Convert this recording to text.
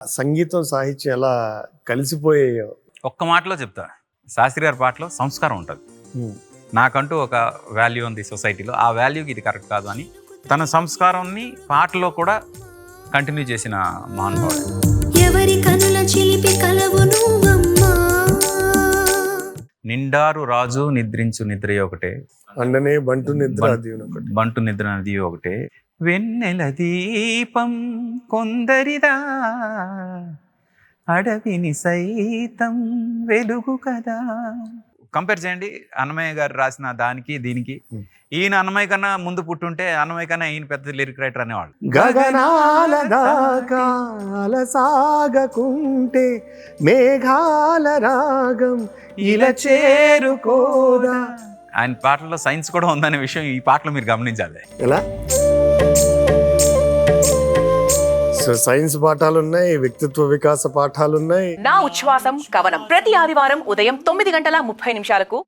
సంగీతం సాహిత్యం ఎలా కలిసిపోయాయో. ఒక్క మాటలో చెప్తా, శాస్త్రి గారి పాటలో సంస్కారం ఉంటుంది. నాకంటూ ఒక వాల్యూ ఉంది సొసైటీలో, ఆ వాల్యూకి ఇది కరెక్ట్ కాదు అని తన సంస్కారాన్ని పాటలో కూడా కంటిన్యూ చేసిన మహానుభావుడు. ఎవరి కనుల చిలిపి కలవు నువ్వమ్మా, నిండారు రాజు నిద్రించు నిద్ర ఒకటే, అండనే బంటు నిద్ర దీవెన ఒకటి. బంటు నిద్ర నది ఒకటే, వెన్నెల దీపం కొందరిదా, అడవిని సైతం వెలుగు కదా. కంపేర్ చేయండి అన్నమయ్య గారు రాసిన దానికి దీనికి. ఈయన అన్నమయ్య కన్నా ముందు పుట్టుంటే అన్నమయ్య కన్నా ఈయన పెద్ద లిరిక్ రైటర్ అనేవాళ్ళు. గగనాల దాకా అలసాగకుంటే మేఘాల రాగం ఇలా చేరుకోదా. ఆయన పాటల్లో సైన్స్ కూడా ఉందనే విషయం ఈ పాటలో మీరు గమనించాలి. ఎలా సో సైన్స్ పాఠాలు ఉన్నాయి, వ్యక్తిత్వ వికాస పాఠాలు ఉన్నాయి. నా ఉచ్ఛ్వాసం కవనం ప్రతి ఆదివారం ఉదయం 9:30 నిమిషాలకు